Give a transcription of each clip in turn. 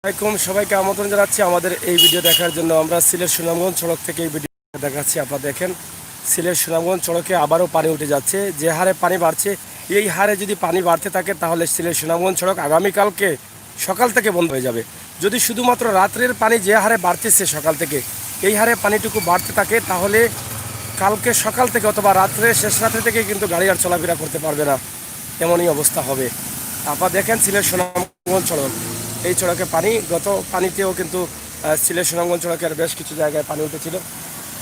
আসসালামাইকুম, সবাইকে আমন্ত্রণ জানাচ্ছি আমাদের এই ভিডিও দেখার জন্য। আমরা সিলেট সুনামগঞ্জ সড়ক থেকে এই ভিডিও দেখাচ্ছি। আপনারা দেখেন, সিলেট সুনামগঞ্জ সড়কে আবারও পানি উঠে যাচ্ছে। যে হারে পানি বাড়ছে, এই হারে যদি পানি বাড়তে থাকে তাহলে সিলেট সুনামগঞ্জ সড়ক আগামীকালকে সকাল থেকে বন্ধ হয়ে যাবে। যদি শুধুমাত্র রাত্রের পানি যে হারে বাড়তেছে সকাল থেকে, এই হারে পানিটুকু বাড়তে থাকে, তাহলে কালকে সকাল থেকে অথবা রাত্রে শেষ রাত্রে থেকে কিন্তু গাড়ি আর চলাফেরা করতে পারবে না, এমনই অবস্থা হবে। আপনারা দেখেন সিলেট সুনামগঞ্জ সড়ক, এই সড়কে পানি, গত পানিতেও কিন্তু সিলেট সুনামগঞ্জ সড়কের বেশ কিছু জায়গায় পানি উঠেছিল।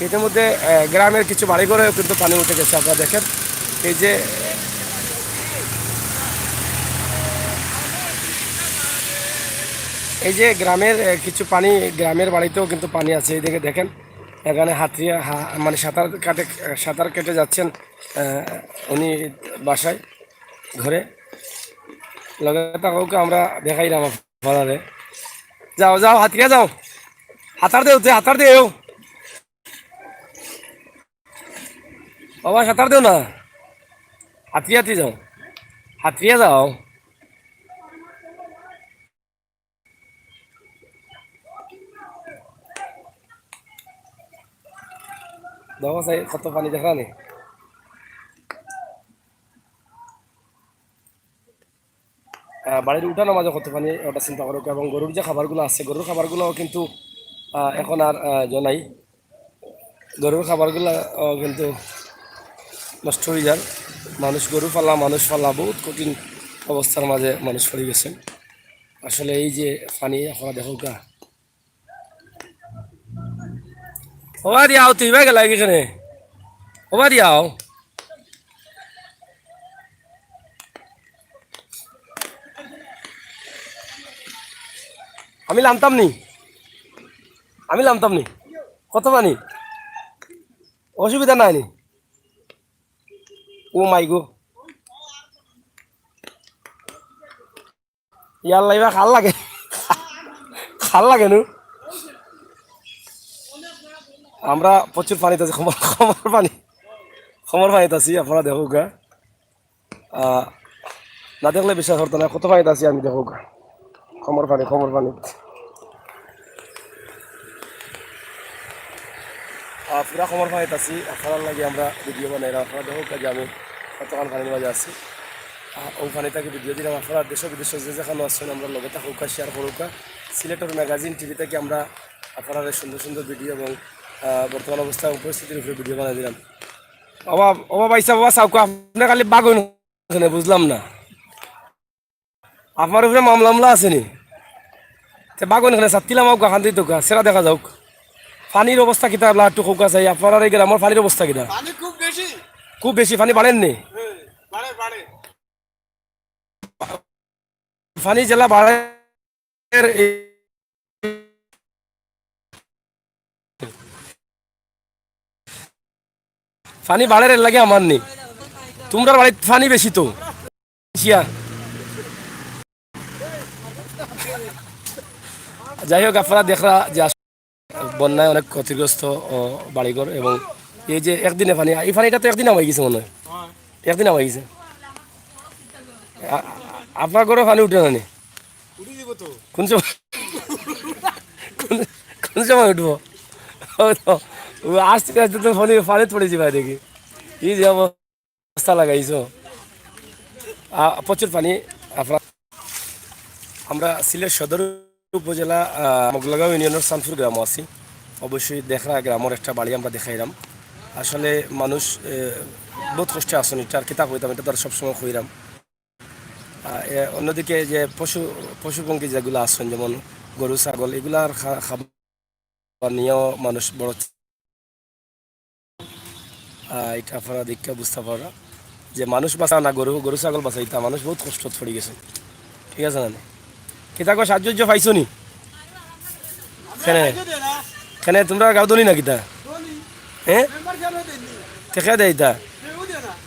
এর মধ্যে গ্রামের কিছু বাড়িঘরেও কিন্তু পানি উঠে গেছে। আপনারা দেখেন, এই যে গ্রামের কিছু পানি, গ্রামের বাড়িতেও কিন্তু পানি আছে। এইদিকে দেখেন, এখানে হাতিয়া মানে সাঁতার কেটে যাচ্ছেন উনি বাসায়, ঘরে লগাতা কাউকে আমরা দেখাইলাম আপনারে। যাও যাও, হাতিয়া যাও, হাতার দেও বাবা, সাঁতার দেও না, হাতি যাও, হাতিয়া যাও। দেখো চাই কত পানি দেখা নেই। বাড়ির উঠানো মাঝে কত পানি, ওটা চিন্তা করো। এবং গরুর যে খাবারগুলো আছে, গরুর খাবারগুলো কিন্তু এখন আর জনাই, গরুর খাবারগুলো কিন্তু নষ্ট হয়ে যান। গরু পালা, মানুষ পালা বহুত কঠিন অবস্থার মাঝে মানুষ পড়ে গেছেন। আসলে এই যে পানি, আপনারা দেখো গা, ওবা দিয়াও, তুই ভাই গেলা এখানে, ওবা দিয়াও। আমি নামতাম নি, কত পানি, অসুবিধা নাই নি। ও মাই গো, ইয়ার লাইবা খাল লাগে নু। আমরা প্রচুর পানিতে আছি, খমর পানিতে আছি। আপনারা দেখো গা, না দেখলে বিশ্বাস করতো না কত পানিতে আছি আমি। দেখো গা, খমর পানি পুরা খমর পানিতে আছি। আপনার লাগে আমরা ভিডিও বানাই। আপনারা দেখো যে আমি কতক্ষণ পানির মাঝে আছি। ও পানিটাকে ভিডিও দিলাম। আপনারা দেশ বিদেশ যে যেখানে আসছেন, আমরা লগে থাকুকা, শেয়ার করুকা। সিলেটের ম্যাগাজিন টিভি থেকে আমরা আপনারা সুন্দর সুন্দর ভিডিও এবং বর্তমান অবস্থা এবং পরিস্থিতির উপরে ভিডিও বানাই দিলাম। বাবা পাইসা, বাবা চাউকা, আপনার খালি বাগুন বুঝলাম না, আপনার উপরে মামলা আসেনি? বাগুন এখানে চাতিলাম হোক, খান দিত সেরা দেখা যাওক। পানির অবস্থা কিতা একটু কৌকা চাই। আপনার এই গ্রামের পানির অবস্থা কিতা? খুব বেশি পানি বাড়েননি? পানি জেলা বাড়ে, পানি বাড়ের লাগে আমার নেই। তোমরা বাড়ির পানি বেশি তো। যাই হোক, আপনারা দেখরা যে বন্যায় অনেক ক্ষতিগ্রস্ত বাড়িঘর, এবং এই যে একদিনে পানি, এই পানিটা তো একদিন আমায় গেছে মনে হয়, একদিন আমায় গেছে। আপনার ঘরে পানি উঠে না? কোন সময়, কোন সময় উঠবো? আস্তে আস্তে তো পানি পড়েছি ভাই, দেখি এই যে অবস্থা লাগাইছো, প্রচুর পানি। আপনার আমরা সিলেট সদর উপজেলা মগলাগাঁও ইউনিয়নের সানপুর গ্রামও আছি। অবশ্যই দেখরা গ্রামের একটা বাড়ি আমরা দেখাইলাম। আসলে মানুষ বহুত কষ্টে আসেন, এটা আর কিতা কইতাম, এটা তো আর সবসময় কইরাম। অন্যদিকে যে পশুপঙ্খী যেগুলো আসছেন, যেমন গরু ছাগল, এগুলার খাবার নিয়েও মানুষ বড়, এটা আপনারা দেখে বুঝতে পারা যে মানুষ বাঁচা না, গরু ছাগল বাঁচাই, তা মানুষ বহুত কষ্ট পড়ে গেছে। ঠিক আছে না? কিতা কো সাহায্য পাইছো নি? কেনে তোমরা গাও দলি না কিতা? হ্যাঁ, দেখে দেয় তা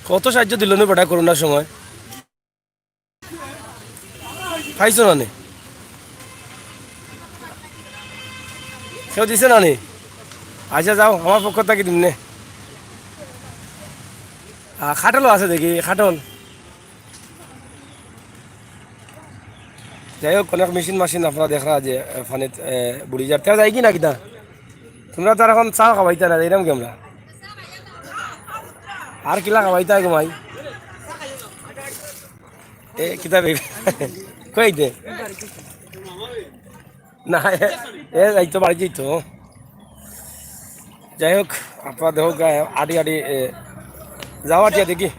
কত সাহায্য দিল নি বেটা করোনার সময়, পাইছো না নে? কেউ দিছে না নি? আচ্ছা যাও, আমার পক্ষ থেকে দিন নে। খাটলও আছে দেখি, খাটল যাই হোক অনেক মেশিন মাসিন আপনারা দেখা যে ফানিত বুড়ি যার তে যাই কি না কিনা তোমরা তো আর এখন চা খাওয়াইতা না এরকম কি আমরা আর কিলা খাওয়াইতা ঘুমাই এ কিতা কই দে না যাইতো বাড়ি যাইতো যাই হোক আপনারা দেখো আড়ি আড়ি যাওয়া টিয়া দেখি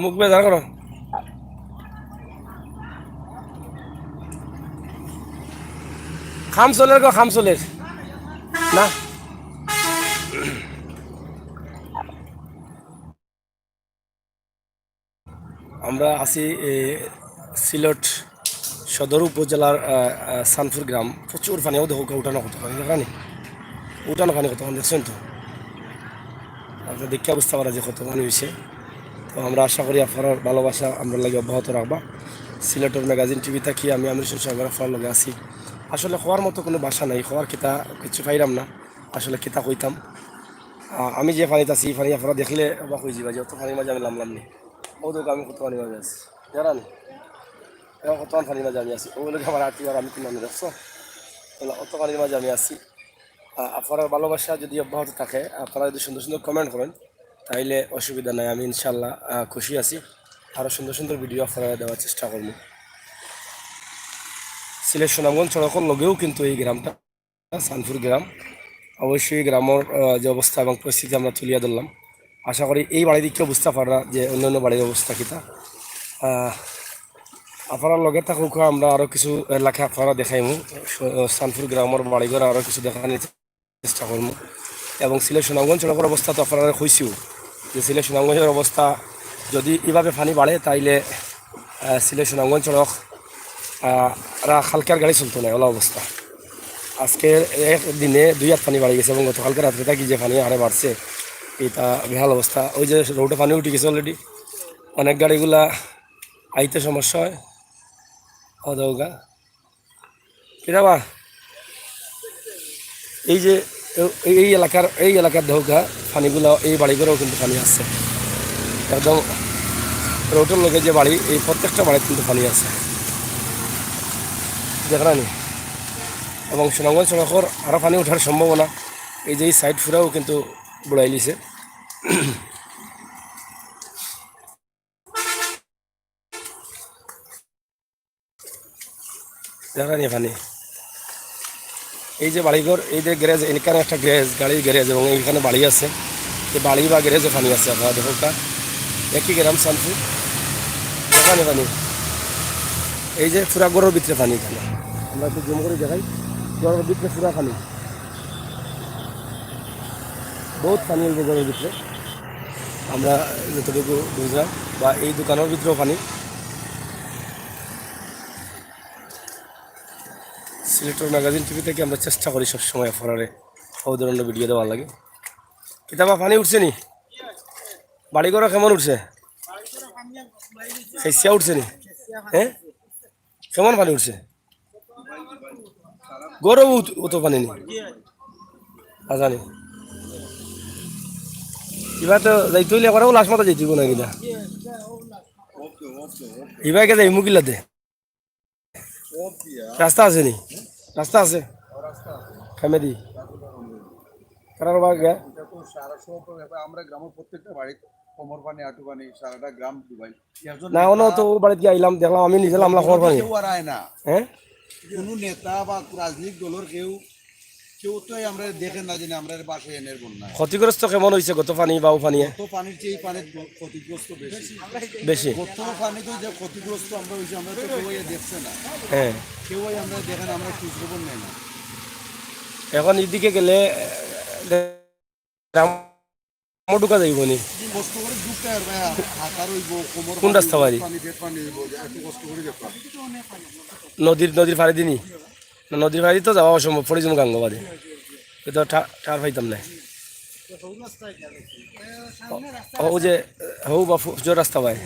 মুখ বেজার করো খামচলের গো খামচলের না আমরা আছি সিলেট সদর উপজেলার সানপুর গ্রাম প্রচুর পানিও দেখো উঠানো কত পানি দেখা নি উঠানো পানি কত দেখছেন তো আপনার দেখে বুঝতে পারা যে কত পানি হয়েছে তো আমরা আশা করি আপনার ভালোবাসা আমরা লাগে অব্যাহত রাখবা সিলেটের ম্যাগাজিন টিভি থাকি আমি হোসেন সাহেব আপনার লগে আছি আসলে খাওয়ার মতো কোনো বাসা নাই খাওয়ার কিতা কিছু খাইলাম না আসলে কিতা কইতাম আমি যে পানিতে আছি পানি আপনারা দেখলে অবাক হয়ে যাবা যে অত পানির মাঝে আমি নামলাম নি ও তো আমি কত পানির মাঝে আছি জানান এবং কত পানির মাঝে আমি আছি ওগুলোকে আমার আত্মীয় আমি কিনে আমি দেখছো অত পানির মাঝে আমি আছি আপনার ভালোবাসা যদি অব্যাহত থাকে আপনারা যদি সুন্দর সুন্দর কমেন্ট করেন তাইলে অসুবিধা নাই আমি ইনশাল্লাহ খুশি আছি আরও সুন্দর সুন্দর ভিডিও আপনারা দেওয়ার চেষ্টা করব সিলেট সুনামগঞ্জ সড়কের লগেও কিন্তু এই গ্রামটা সানপুর গ্রাম অবশ্যই গ্রামের যে অবস্থা এবং পরিস্থিতি আমরা তুলিয়া ধরলাম আশা করি এই বাড়ির দিকেও বুঝতে পাররা যে অন্যান্য বাড়ির অবস্থা কিতা আপনার লগে থাকুক আমরা আরও কিছু এলাকা আপনারা দেখাইমু সানপুর গ্রামের বাড়িঘর আরও কিছু দেখানোর চেষ্টা করবো এবং সিলেট সুনামগঞ্জ সড়কের অবস্থা তো আপনারা কইছিও যে সিলেট সুনামগঞ্জের অবস্থা যদি এভাবে পানি বাড়ে তাইলে সিলেট সুনামগঞ্জ সড়ক খালকার গাড়ি চলতো না ওলা অবস্থা আজকে একদিনে 2 হাত পানি বাড়ি গেছে এবং গতকালকে রাত্রে থাকি যে পানি আরে বাড়ছে এটা বেহাল অবস্থা ওই যে রোডে পানি উঠে গেছে অলরেডি অনেক গাড়িগুলা আইতে সমস্যা হয় অদৌগা কিরাবা এই যে এই এলাকার ধৌকা পানিগুলো এই বাড়িগুলোও কিন্তু পানি আসছে একদম রোডের লোকের যে বাড়ি এই প্রত্যেকটা বাড়িতে কিন্তু পানি আছে দেখলানি এবং সুনামগঞ্জ সড়কের আরও পানি ওঠার সম্ভাবনা এই যে এই সাইড ফুরাও কিন্তু বুড়াই লিছে দেখলানি পানি এই যে বাড়িঘর এই যে গ্যারেজ এখানে একটা গ্যারেজ গাড়ির গ্যারেজ এবং এইখানে বাড়ি আছে এই বাড়ি বা গ্যারেজে পানি আছে আপনারা দেখোটা একই গ্রাম সানপুর দেখানি পানি এই যে ফুরা গড়ের ভিতরে পানি এখানে আমরা একটু জম করে দেখাই গড়ের ভিতরে ফুরা পানি বহুত পানি এই যে গড়ের ভিতরে আমরা যতটুকু বুঝলাম বা এই দোকানের ভিতরেও পানি সিলেটের ম্যাগাজিন টিভি থেকে আমরা চেষ্টা করি সবসময় ফরারে ও ধরনের ভিডিও দেওয়ার লাগে কিতাবা পানি উঠছে নি বাড়ি ঘর কেমন উঠছে খেসিয়া উঠছে নি হ্যাঁ কেমন পানি উঠছে গরম অত পানি নি আজানি এবার তো যাইতে হইলে একবার লাশ মাথা যাইতে না কিনা এবার কে যাই মুকিলাতে রাস্তা আছে নি রাস্তা আছে খামে দি কারণ গে আমরা গ্রামের প্রত্যেকটা বাড়িতে কোমর পানি আটু পানি সারাটা গ্রাম ডুবাই না অন্য তো বাড়িতে গিয়ে আইলাম দেখলাম আমি নিজে আমলা খবর পানি কেউ আর আয় না হ্যাঁ কোনো নেতা বা রাজনৈতিক দলের কেউ তো আমরা দেখেন না যে আমরা বাসে এনের বন্যা ক্ষতিগ্রস্ত কেমন হয়েছে গত পানি বাউ পানি তো পানির চেয়ে পানির ক্ষতিগ্রস্ত বেশি গত পানি তো যে ক্ষতিগ্রস্ত আমরা হয়েছে আমরা তো কেউ দেখছে না হ্যাঁ কেউ আমরা দেখেন আমরা খোঁজ খবর নেই না এখন এদিকে গেলে ঢুকা যাইব নি কষ্ট করে ঢুকতে আর ভাই হাতার হইব কোমর কোন রাস্তা বাড়ি পানি পেট পানি হইব এত কষ্ট করে দেখো নদীর ফাড়ি দিনি না নদীর ফাড়ি তো যাওয়া অসম্ভব পড়ে যাবো গাঙ্গবাদে তো ঠার পাইতাম না ও যে হৌ বা জোর রাস্তা পায়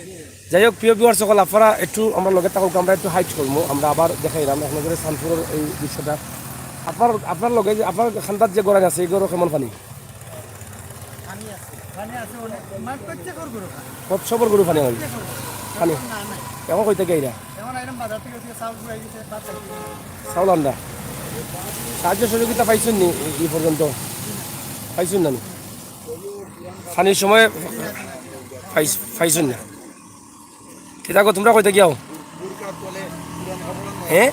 যাই হোক প্রিয় বিহার সকল আপনারা একটু আমরা লগে থাকুক আমরা একটু হাইট করবো আমরা আবার দেখাইলাম এখন করে সানপুরের এই দৃশ্যটা আপনার লগে যে আপনার খান্দার যে গড়াই আছে এই গড় কেমন পানি সবর গরু পানি হয় পানি এখন কই থেকে এরা চাউল আন্দা সাহায্য সহযোগিতা পাইছেন নি এই পর্যন্ত পাইছেন না নি? পানির সময় পাইছেন না কিতা গো তোমরা কইতে গিয়াও হ্যাঁ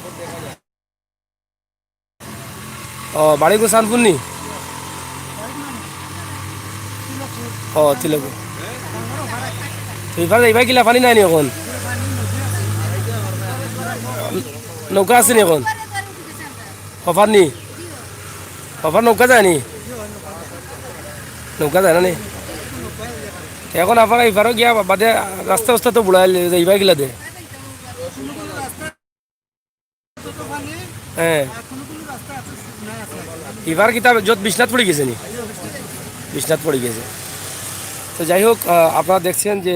ও বাড়ি গো সানপুর নি ও তিলকু এইবার এইবার কিলা পানি নাই নি এখন নৌকা আছে নি এখন হফার নি হফার নৌকা যায় নি নৌকা যায় না নি এখন আপনারা এইবারও গিয়া বাদে রাস্তা রাস্তা তো বুড়াই এইবার গিলা দে হ্যাঁ এবার কিতাব যত বিশ্বনাথ পড়ে গেছে নি বিশ্বনাথ পড়ে গেছে তো যাই হোক আপনারা দেখছেন যে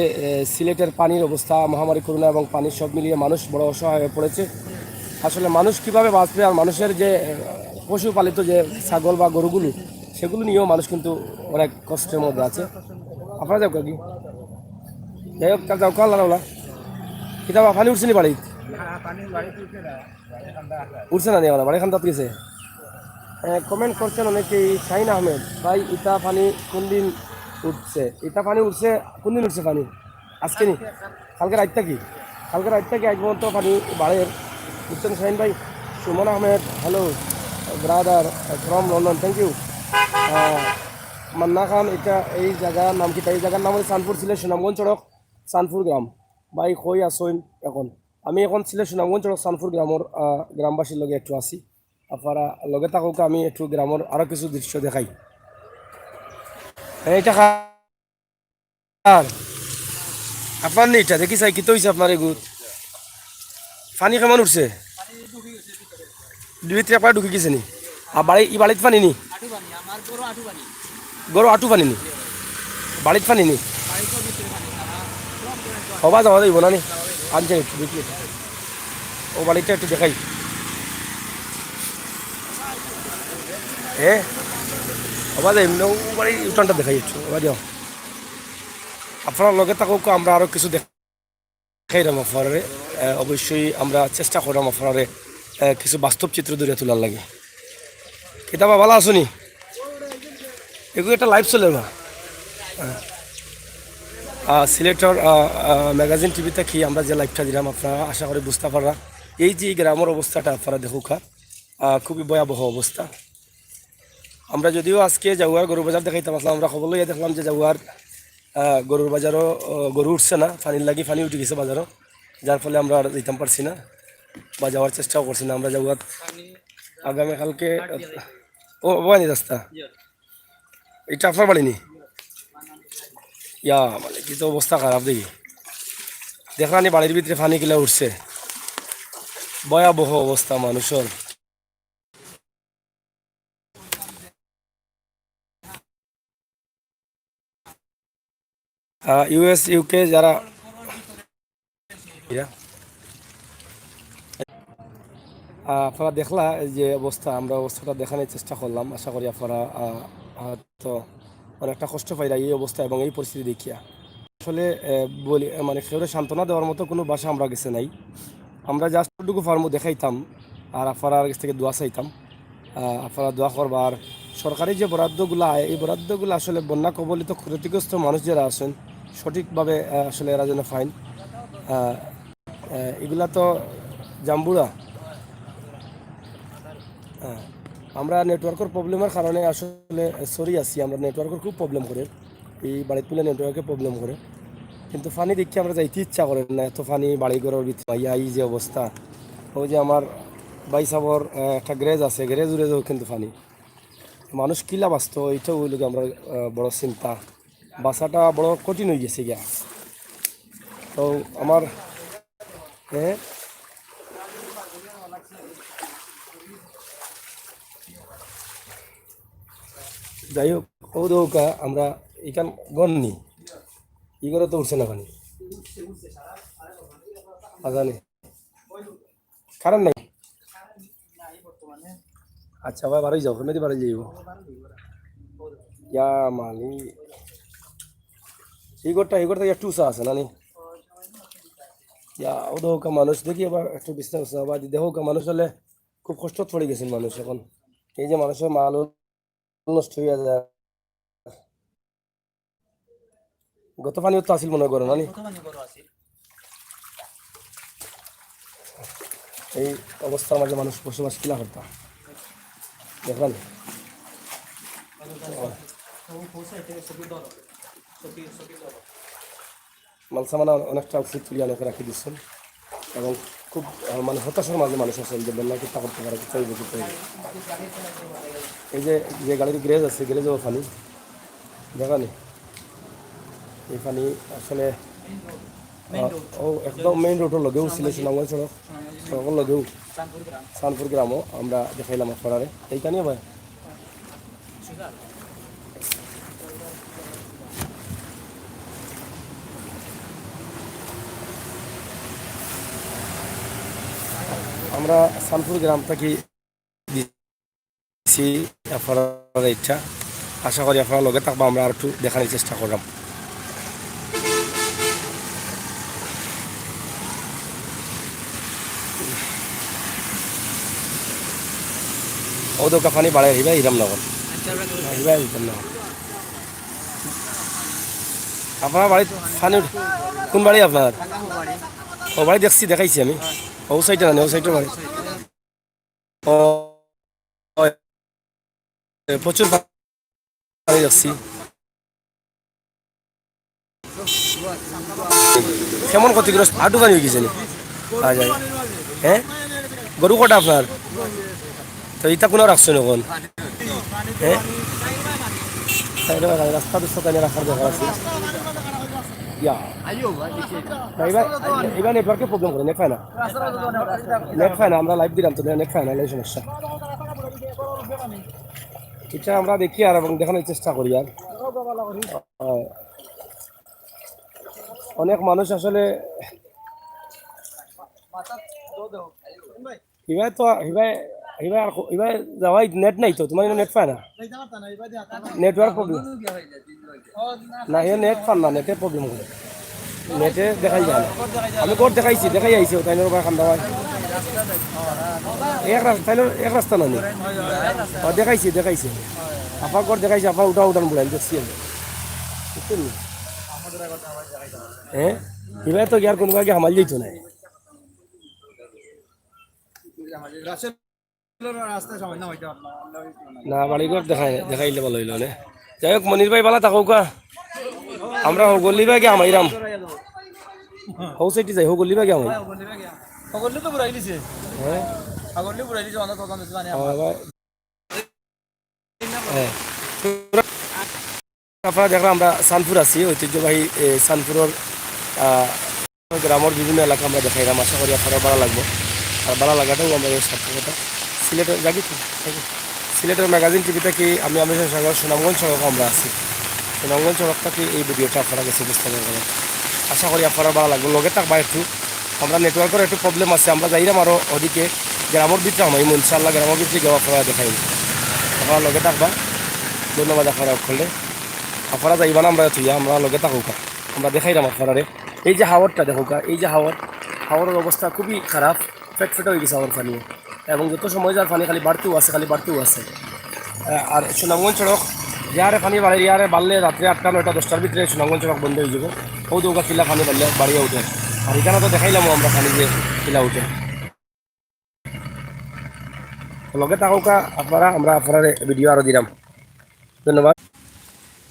সিলেটের পানির অবস্থা মহামারী করোনা এবং পানির সব মিলিয়ে মানুষ বড় অসহায় হয়ে পড়েছে আসলে মানুষ কিভাবে বাঁচবে আর মানুষের যে পশুপালিত যে ছাগল বা গরুগুলো সেগুলো নিয়েও মানুষ কিন্তু অনেক কষ্টের মধ্যে আছে আপনারা যাও কি যাই হোক তার যাও কাল্লা কিতাব পানি উঠছে নি বাড়ি উঠছে না নিয়ে বাড়ি খান তাত গেছে কমেন্ট করছেন অনেকেই শাহিন আহমেদ ভাই ইটা পানি কোন দিন উঠছে ইটা পানি উঠছে কোন দিন উঠছে পানি আজকে নি কালকে রাতটা কি কালকে রাতটা কি আজ পর্যন্ত পানি বাড়ের বুঝছেন শাহিন ভাই Suman Ahmed hello brother from London thank you Manna Khan এটা এই জায়গার নাম কি এই জায়গার নাম হচ্ছে সানপুর সিলেট সুনামগঞ্জ সড়ক সানপুর গ্রাম ভাই কই আসইন এখন আমি এখন সিলেট সুনামগঞ্জ সড়ক সানপুর গ্রামের গ্রামবাসীর লগে একটু আসি আপনারা লগে থাকুক আমি একটু গ্রামের আরও কিছু দৃশ্য দেখাই এইটা খান আপনার নি এটা দেখি চাই কিতো হয়েছে আপনার এগুলো পানি কেমন উঠছে দুই ভিতরে একবার ঢুকে গেছে নি আর বাড়ি ই বাড়িতে পানি নি গরু আটু পানি নি বাড়িতে পানি নি হবা যাওয়া যাইব না নি আনছে একটু দেখি ও বাড়িটা একটু দেখাই হ্যাঁ হবা যাই ও বাড়ি উঠানটা দেখাই একটু হবা যাও আপনার লগে থাকুক আমরা আরও কিছু দেখাইলাম আপনারে অবশ্যই আমরা চেষ্টা করলাম আপনারে কিছু বাস্তব চিত্র দূরে তোলার লাগে কিতাবা ভালো আসুনি এগুলো একটা লাইভ চলে না সিলেটের ম্যাগাজিন টিভিতে কি আমরা যে লাইভটা দিলাম আপনারা আশা করি বুঝতে পাররা এই যে গ্রামের অবস্থাটা আপনারা দেখুক খুবই ভয়াবহ অবস্থা আমরা যদিও আজকে জাগুয়ার গরু বাজার দেখাইতাম আসলাম আমরা খবর লইয়া দেখলাম যে জাগুয়ার গরুর বাজারও গরু উঠছে না পানির লাগি পানি উঠে গেছে বাজারও যার ফলে আমরা আর দিতাম পারছি না বা যাওয়ার চেষ্টাও করছি না আমরা জাগুয়ার আগামীকালকে ও বানি রাস্তা এটা আপনার বাড়ি নি ইয়া মানে কি তো অবস্থা খারাপ দেখি দেখলানি বাড়ির ভিতরে পানি কিলা উঠছে ভয়াবহ অবস্থা মানুষের ইউএস ইউকে যারা আপনারা দেখলা যে অবস্থা আমরা অবস্থাটা দেখানোর চেষ্টা করলাম আশা করি আপনারা হয়তো অনেকটা কষ্ট পাইরা এই অবস্থা এবং এই পরিস্থিতি দেখিয়া আসলে বলি মানে সেটা সান্ত্বনা দেওয়ার মতো কোনো ভাষা আমরা কাছে নাই আমরা জাস্টটুকু ফার্মও দেখাইতাম আর আপনারা কাছ থেকে দোয়া চাইতাম আপনারা দোয়া করবার সরকারি যে বরাদ্দগুলো আয় এই বরাদ্দগুলো আসলে বন্যা কবলিত ক্ষতিগ্রস্ত মানুষ যারা আছেন সঠিকভাবে আসলে এরা যেন ফাইন এগুলা তো জাম্বুরা আমরা নেটওয়ার্কের প্রবলেমের কারণে আসলে সরি আছি আমরা নেটওয়ার্কের খুব প্রবলেম করে এই বাড়িতে তুলে নেটওয়ার্কের প্রবলেম করে কিন্তু ফানি দেখি আমরা যাইতে ইচ্ছা করেন না এত ফানি বাড়ি ঘরের ভিতরে ভাইয়া এই যে অবস্থা ওই যে আমার ভাই সাবর একটা গ্যারেজ আছে গ্যারেজ উড়ে যাও কিন্তু ফানি মানুষ কিলা বাঁচত এইটাও ওই লোক আমরা বড় চিন্তা বাসাটা বড় কঠিন হয়ে গেছে গিয়া তো আমার হ্যাঁ যাই হোক ও দৌকা আমরা এখান গণনি ই করে তো উঠছে না পানি আজানি কারণ নাই আচ্ছা ভাই বারোই যাও মেদি বারোই যাইব ইয়া মালি এই ঘরটা থেকে একটু উঁচা আছে না নি ওদের মানুষ দেখি আবার একটু বিছনা আবার দেখো মানুষ হলে খুব কষ্ট পড়ে গেছেন মানুষ এখন এই যে মানুষের মাল নষ্ট হয়ে যায় গত পানিও তো আসিল মনে করো না নি? এই অবস্থার মাঝে মানুষ বসবাস কিলা করতাম দেখেন মালসামানা অনেকটা ওষুধ তুলিয়ে অনেকে রাখি দিচ্ছেন এবং খুব মানে হতাশার মাঝে মানুষ আছেন যে বন্যা কিতা করতে পারে কি চাইবে কি চাইবে এই যে যে গাড়ির গ্যারেজ আছে গ্যারেজও পানি দেখানি এই পানি আসলে ও একদম মেইন রোডের লগেও ছিল সুনামগঞ্জ সড়ক সড়কের লগেও সানপুর গ্রামও আমরা দেখাইলাম আপনারে এইখানে ভাই আমরা সানপুর গ্রাম থেকে দিচ্ছি আপনার ইচ্ছা আশা করি আপনার লগে থাকবো আমরা আর একটু দেখানোর চেষ্টা করলাম ও দোকা পানি বাড়াই হিবা হিরাম নগর হিবা হিরাম নগর আপনার বাড়ি পানি কোন বাড়ি আপনার ও বাড়ি দেখছি দেখাইছি আমি ও সাইডে না ও সাইডের বাড়ি ও প্রচুর পানি দেখছি কেমন ক্ষতিগ্রস্ত আটু পানি হয়ে গেছে আচ্ছা হ্যাঁ গরু কটা আপনার তো ইটা কোনো রাখছেন এখন হ্যাঁ রাস্তা দুস্থ কানে রাখার দরকার আছে এবার নেটওয়ার্কে প্রবলেম করে নেট পায় না আমরা লাইভ দিলাম তো নেট পায় না এই সমস্যা এটা আমরা দেখি আর এবং দেখানোর চেষ্টা করি আর অনেক মানুষ আসলে হিবাই তো হিবাই যাওয়াই নেট নাই তো তোমার নেট পায় না নেটওয়ার্ক প্রবলেম না এ নেট পান না নেটের প্রবলেম করে নেটে দেখাই যায় না আমি কোর্ট দেখাইছি দেখাই আইছি তাইনের বা খান্দা এক রাস্তা না দেখাইছি আপা কোর্ট দেখাইছি আপা উঠান বলেন দেখছি বুঝছেন হ্যাঁ হিবাই তো ইয়ার কোনো আগে হামাল যেত না না বাড়িঘর দেখাইলে ভালো হইল না যাই হোক মনির ভাই বালা থাকুক আমরা গল্লি ভাগে আমাইরাম হৌ সাইডে যাই গল্লি ভাগে আমাই আপনারা দেখলাম আমরা সানপুর আছি ঐতিহ্যবাহী সানপুরের গ্রামের বিভিন্ন এলাকা আমরা দেখাইলাম আশা করি আপনারা ভালো লাগবো আর ভালো লাগাটাও আমাদের সার্থকতা সিলেটের জাগি তো সিলেটের ম্যাগাজিন টিভি থেকে আমি সাগর সুনামগঞ্জ সড়ক আমরা আছি সুনামগঞ্জ সড়ক থেকে এই ভিডিওটা আপনারা গেছে উপস্থাপন করেন আশা করি আপনারা ভালো লাগবে লগে থাকবা একটু আমরা নেটওয়ার্কের একটু প্রবলেম আছে আমরা যাইলাম আরও ওদিকে গ্রামের ভিতরে আমি ইনশাআল্লাহ গ্রামের ভিতরে গেও আপনারা দেখাই আপনারা লগে থাকবা ধন্যবাদ আপনারা করলে আপনারা যাইবা না আমরা থুইয়া আমরা লগে থাকুক আমরা দেখাইলাম আপনারা এই যে হাওয়ারটা দেখুক এই যে হাওয়ারের অবস্থা খুবই খারাপ ফেটফেটে হয়ে গেছে হাওয়ার পানি এবং যত সময় যার পানি খালি বাড়তেও আছে আর সুনামগঞ্জ সড়ক ইয়ারে পানি বাড়ে ইয়ারে বাড়লে রাত্রে 8টা 9টা 10টার ভিতরে সুনামগঞ্জ সড়ক বন্ধ হয়ে যাব ও দৌকা কিলা পানি বাড়লে বাড়িয়ে উঠে আর এখানে তো দেখাইলাম আমরা পানি যে কিলা উঠে লগে থাকুকা আপনারা আমরা আপনার ভিডিও আরও দিলাম ধন্যবাদ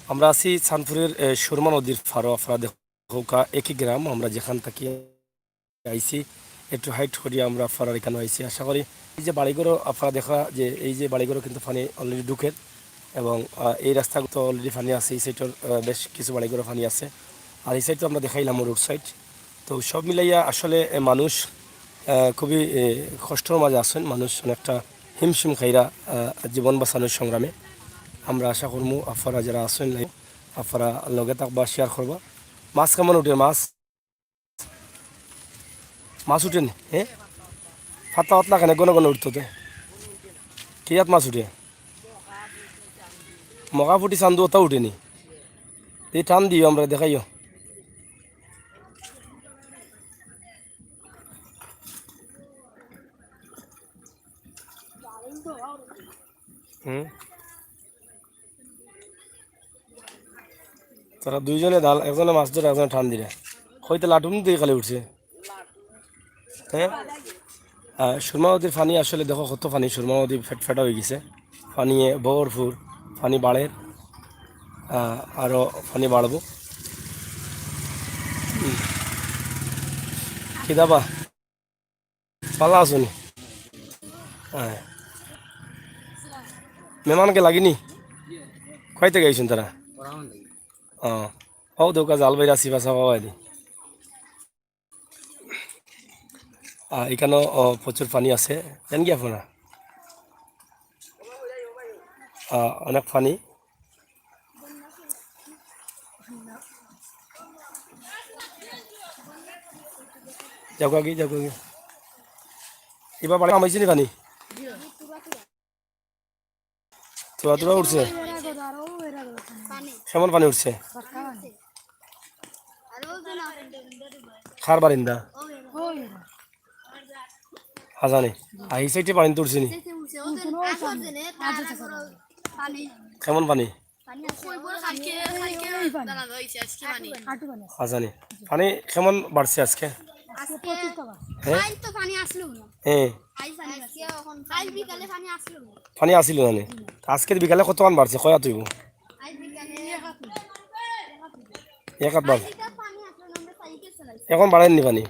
আমরা আছি সানপুরের সুরমা নদীর ফারো আপনারা দেখুকা একই গ্রাম আমরা যেখান থেকে আইসি একটু হাইট করিয়া আমরা আপনারা এখানে আইসি আশা করি এই যে বাড়িঘরও আপনারা দেখা যে এই যে বাড়িঘরও কিন্তু পানি অলরেডি ঢুকের এবং এই রাস্তাগুলো অলরেডি পানি আছে এই সাইডের বেশ কিছু বাড়িঘরও পানি আছে আর এই সাইডটা আমরা দেখাইলাম রোড সাইড তো সব মিলাইয়া আসলে মানুষ খুবই কষ্টের মাঝে আছেন মানুষ অনেকটা হিমশিম খাইরা জীবন বাঁচানোর সংগ্রামে আমরা আশা করবো আপনারা যারা আছেন আপনারা লগে থাকবা শেয়ার করবা মাছ কেমন উঠে মাছ উঠেন হ্যাঁ ফাতা পাতলা কেন গণ উঠতে কি ইয়াত মাছ উঠে মকা ফুটি চান্দু ওটাও উঠেনি এই টান দিও আমরা দেখাইও হুম তারা দুইজনে দাল একজনে মাছ ধরে একজনে ঠান দিলে হয়তো লাটুম দিয়ে খালি উঠছে হ্যাঁ সুরমা নদীর পানি আসলে দেখো কত পানি সুরমা নদী ফেটফেটা হয়ে গেছে পানিয়ে ভরপুর পানি বাড়ে আরও পানি বাড়বো কি দাবা পালা আসুনি হ্যাঁ মেহমানকে লাগিনি খাইতে গাইছুন তারা ও দৌকা জাল বাইরা সিবা চাবা দি এখানেও প্রচুর পানি আছে জান কি আপনারা অনেক পানি যাও কি এবার বাড়ি নামাইছি নি পানি তোরা তোরা উঠছে কেমন পানি উঠছে খার বারিন্দা হাজানি আহি সাইডে পানি তুলছি নি কেমন পানি হাজানি পানি কেমন বাড়ছে আজকে হ্যাঁ পানি আসিল মানে আজকের বিকালে কত মান বাড়ছে কয়া তুইব এক হাত বার এখন বাড়েননি পানি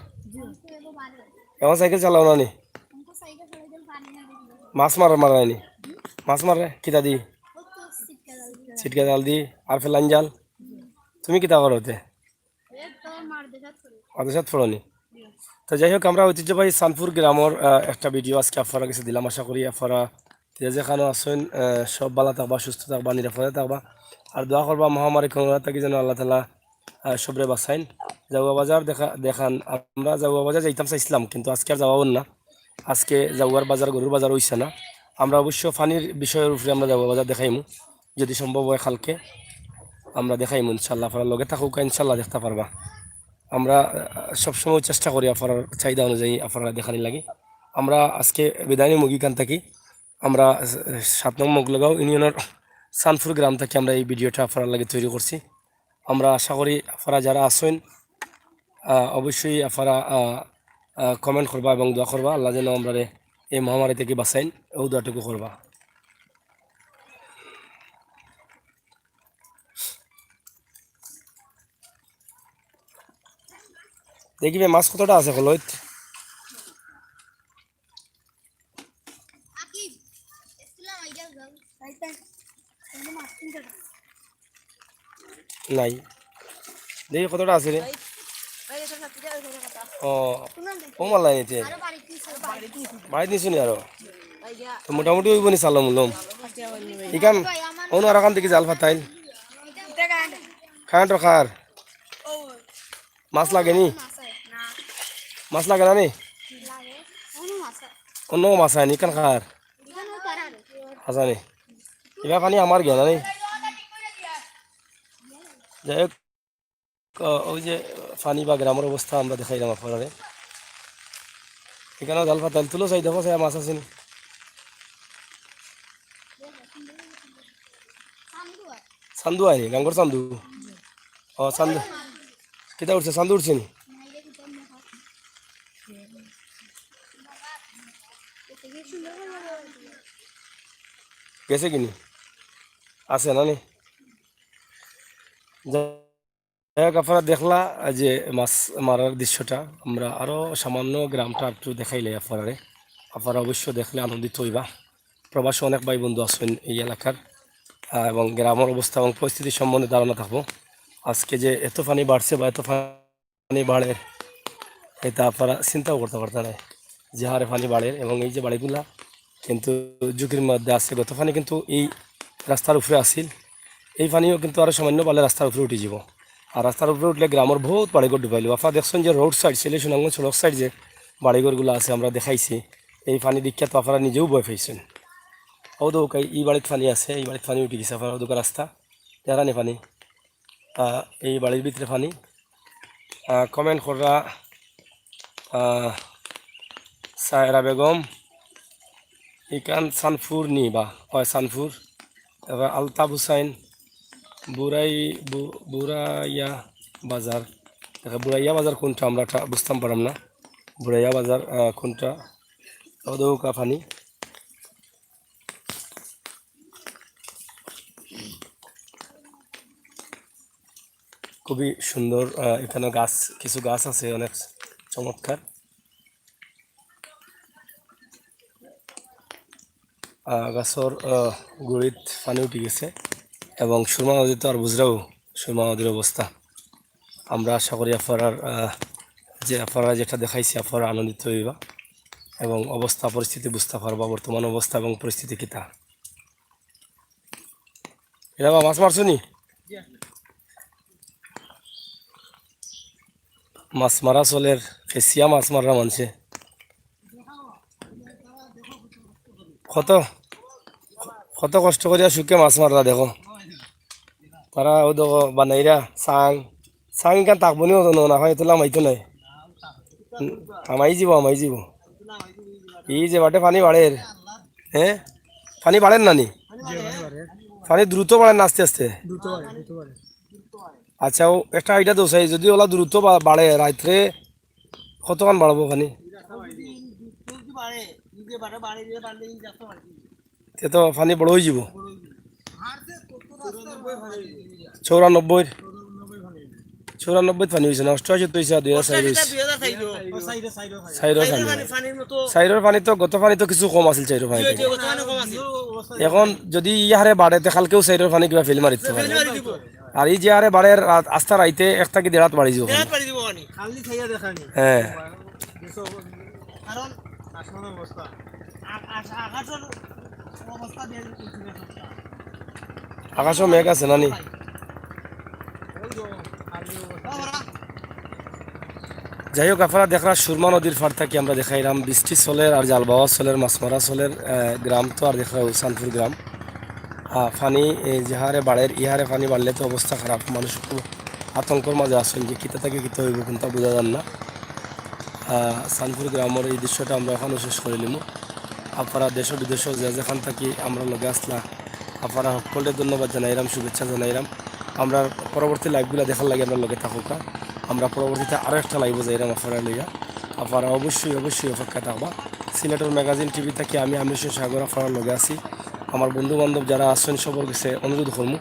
এখন সাইকেল চালাও না নি মাছ মারায়নি মাছ মারে কিতা দি ছিটকা জাল দি আর ফেলান জাল তুমি কিতা করো ওতে আদেশাত ফোড়নি তো যাই হোক আমরা ঐতিহ্যবাহী সানপুর গ্রামের একটা ভিডিও আজকে আপনারা কাছে দিলাম আশা করি আপনারা যেখানে আসেন সব ভালো থাকবা সুস্থ থাকবা নিরাপদে থাকবা আর দোয়া করবা মহামারী করোনা থেকে যেন আল্লাহ তালা সবরে বাঁচাইন জাউয়া বাজার দেখান আমরা জাউয়া বাজার যাইতাম চাইছিলাম কিন্তু আজকে আর যাওয়াও না আজকে জাউয়ার বাজার গরুর বাজার হইছে না আমরা অবশ্য পানির বিষয়ের উপরে আমরা জাউয়া বাজার দেখাইমু যদি সম্ভব হয় কালকে আমরা দেখাইমু ইনশাল্লাহ আপনার লগে থাকুক ইনশাল্লাহ দেখতে পারবা আমরা সবসময় চেষ্টা করি আপনার চাহিদা অনুযায়ী আপনারা দেখানি লাগে আমরা আজকে বিদায়ী মুগিকান থাকি আমরা 7 নং মোগলগাঁও ইউনিয়নের সানপুর গ্রাম থেকে আমরা এই ভিডিওটা আপনার লাগে তৈরি করছি আমরা আশা করি আপনারা যারা আসেন অবশ্যই আপনারা কমেন্ট করবা এবং দোয়া করবা আল্লাহ যেন আমরা এই মহামারী থেকে বাঁচাইন ও দোয়াটুকু করবা দেখিবে মাছ কতটা আছে কলইত নাই দেখি কতটা আছে রে ও মাল্লাই নিতে বাড়ি নিছো নি আরো তো মোটামুটি হইব নি চালম উলম ইকান অন্য আর কান থেকে জাল ফাতাইল খান খার মাছ লাগে নি মাছ লাগে না নি অন্য মাছ আনি কান খার হাসা নি এবার পানি আমার গেল নি যাই হোক ওই যে পানি বা গ্রামের অবস্থা আমরা দেখাইলাম আপনারে এখানেও জাল ফাতাইল তুলো চাই দেখো চাই মাছ আছে নি চান্দু আইনি গাঙ্গর চান্দু ও চান্দু কিতা উঠছে চান্দু উঠছে নি গেছে কিনি আছে না নি যাই হোক আপনারা দেখলা যে মাছ মারার দৃশ্যটা আমরা আরও সামান্য গ্রামটা একটু দেখাইলে আপনারা অবশ্য দেখলে আনন্দিত হইবা প্রবাসী অনেক ভাই বন্ধু আছেন এই এলাকার এবং গ্রামের অবস্থা এবং পরিস্থিতি সম্বন্ধে ধারণা থাকবো আজকে যে এত পানি বাড়ছে বা এত পানি বাড়ে এটা আপনারা চিন্তাও করতে পারতেন না যে হারে পানি বাড়ে এবং এই যে বাড়িগুলা কিন্তু ঝুঁকির মধ্যে আছে গত পানি কিন্তু এই রাস্তার উপরে আসিল এই পানিও কিন্তু আরও সামান্য বালে রাস্তার উপরে উঠে যাব আর রাস্তার উপরে উঠলে গ্রামের বহুত বাড়িঘর ডুবাইল আপনারা দেখছেন যে রোড সাইড ছেলে সুনামগঞ্জ সড়ক সাইড যে বাড়িঘরগুলো আছে আমরা দেখাইছি এই পানি দীক্ষা তো আপনারা নিজেও ভয় পাইছেন ও দৌকাই এই বাড়ির পানি আছে এই বাড়ির পানি উঠে গেছে আপনার দোকান রাস্তা দেখা নি পানি এই বাড়ির ভিতরে পানি কমেন্ট করা সায়রা বেগম ইকান সানফুর নি বা হয় সানফুর, এবার আলতাফ হুসাইন বুড়াইয়া বাজার। দেখা বুড়াইয়া বাজার কোনটা আমরা বুঝতাম পারলাম না, বুড়াইয়া বাজার কোনটা, অদৌকা ফানি। খুবই সুন্দর, এখানে গাছ, কিছু গাছ আছে অনেক চমৎকার। গাছর গুড়িত পানি উঠে গেছে এবং সুরমা নদী তো আর বুঝরাও সুরমা নদীর অবস্থা। আমরা আশা করি আপনারা যে আপনারা যেটা দেখাইছি আপনারা আনন্দিত হইবা এবং অবস্থা পরিস্থিতি বুঝতে পারবা, বর্তমান অবস্থা এবং পরিস্থিতি কিতা। এটা বা মাছ মারছো নি? মাছ মারা চলের ফেসিয়া মাছ মারা মানছে কত কত কষ্ট করিয়া শুকে মাছ মারলা দেখো। তারা ও দেখো বানাইরা চাং চাং ইকান তাকবনিও জানো না হয় তোলা মাইতো নাই, আমাই যাব এই যে বাটে পানি বাড়ের। হ্যাঁ, পানি বাড়েন নানি, পানি দ্রুত বাড়েন না আস্তে আস্তে? আচ্ছা, ও একটা আইডিয়া দোসাই যদি ওলা দ্রুত বাড়ে রাত্রে কতক্ষণ বাড়বো পানি? তে তো পানি বড় হয়ে যাব। 94 94 পানি হয়েছে না 88 তো হয়েছে 2004 পানি তো গত পানি তো কিছু কম আছিল চাইরো পানি থেকে। এখন যদি ইয়ারে বাড়ে তে কালকেও চাইরোর পানি কিবা ফেল মারিতে পারে। আর এই যে আরে বাড়ে আস্থা রাইতে একটা কি দেড়াত বাড়ি যাব। হ্যাঁ, আকাশও মেঘ আছে নানি। যাই হোক, আপনারা দেখরা সুরমা নদীর ফার থাকি আমরা দেখাইলাম বৃষ্টি চলের আর জালবাওয়া চলের মাছমারা চলের গ্রাম তো আর দেখা সানপুর গ্রাম। পানি যাহারে বাড়ের ইহারে পানি বাড়লে তো অবস্থা খারাপ, মানুষ খুব আতঙ্কর মাঝে আসেন যে কিতা থেকে কিতা হইব কিন্তু বোঝা যান না। সানপুর গ্রামের এই দৃশ্যটা আমরা এখনও শেষ করে নিব। আপনারা দেশ বিদেশ যে যেখান থাকি আমরা লগে আসলা আপনারা সকলে ধন্যবাদ জানাইলাম, শুভেচ্ছা জানাইলাম। আমরা পরবর্তী লাইভগুলো দেখার লাগে আমরা লগে থাকুকা। আমরা পরবর্তীতে আরও একটা লাইভ যাইলাম আপনারা লইয়া। আপনারা অবশ্যই অপেক্ষায় থাকবা। সিলেটের ম্যাগাজিন টিভি থেকে আমি আমির সাগর আপনারা লগে আছি। আমার বন্ধু বান্ধব যারা আসছেন সবার কাছে অনুরোধ করবো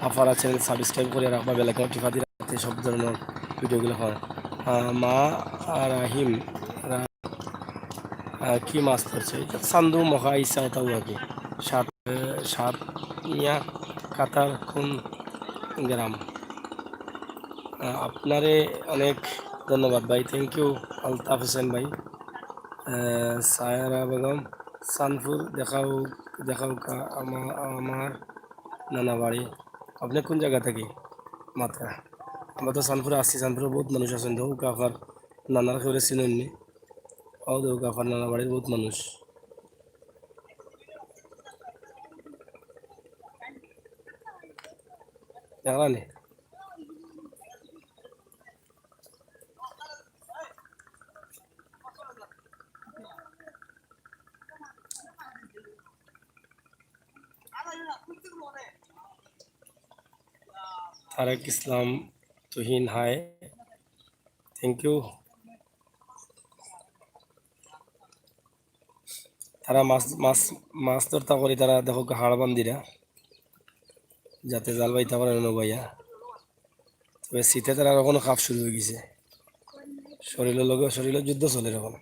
আপনারা চ্যানেল সাবস্ক্রাইব করে রাখবা, বেলাকে টিফা দিয়ে রাখতে সব ধরনের ভিডিওগুলো হয়। মা রাহিম কি মাছ ধরছে এটা চান্দু মহা ইচ্ছা ওটাও আর কি। সাত সাত মিয়া কাতার কোন গ্রাম। আপনারে অনেক ধন্যবাদ ভাই, থ্যাংক ইউ আলতাফ হোসেন ভাই। সায়রা বেগম সানপুর দেখাও আমার নানা বাড়ি। আপনি কোন জায়গা থেকে? মাত্রা আমরা তো সানপুরে আসছি, সানপুরে বহুত মানুষ আছেন, দৌকা আপনার নানার খেয়ে চিনেননি। ও দৌকা আপনার নানা বাড়ির বহুত মানুষ দেখলানি। তারেক ইসলাম তুহিন হাই, থ্যাংক ইউ। তারা মাছ মাছ মাছ ধরতা করি, তারা দেখো হাড় বান্দিরা যাতে জাল বাইতে পারে নবাইয়া। তবে শীতে তারা এখনো খাপ শুরু হয়ে গেছে, শরীরের যুদ্ধ চলে এখন।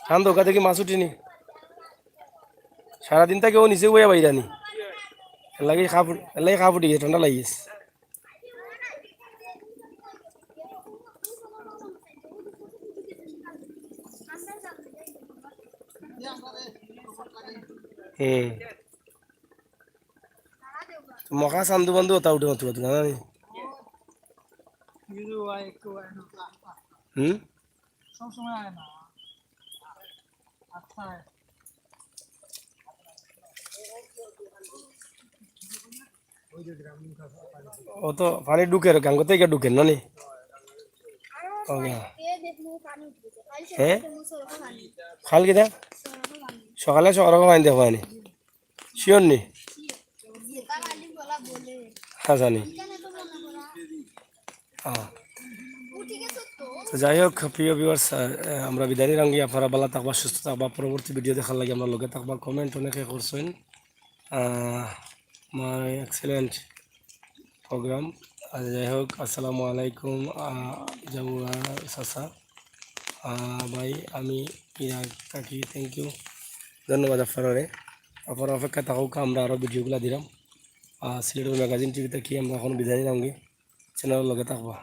খান দোকা থেকে মাছ উঠিনি, সারাদিন থেকে ও নিচে বইয়া বাইরানি এর লাগে খাপ উঠি গেছে, ঠান্ডা লাগিয়েছে। হুম মখা চান্দু বান্ধু ওটা উঠে মতো না জানি হুম ও তো পানি ঢুকে গাঙ্গ থেকে ঢুকে না নি ওকে হ্যাঁ খাল কিনা সকালে সকালে পানি দেখো আনি শিওর নি হ্যাঁ জানি হ্যাঁ তো যাই হোক প্রিয় ভিউয়ার্স আমরা বিদায় রাঙ্গি আপনারা ভালো থাকবা সুস্থ থাকবা পরবর্তী ভিডিও দেখার লাগে আমরা লগে থাকবা কমেন্ট অনেকে করছেন মাই এক্সেলেন্ট প্রোগ্রাম যাই হোক আসসালামু আলাইকুম জামুয়া চাচা ভাই আমি ইরাক কাকি থ্যাংক ইউ ধন্যবাদ আপনারে আপনারা অপেক্ষা থাকুক আমরা আরও ভিডিওগুলো দিলাম সিলেটের ম্যাগাজিন টিভিতে কি আমরা এখন বিদায় রাঙ্গি চ্যানেলের লগে থাকবা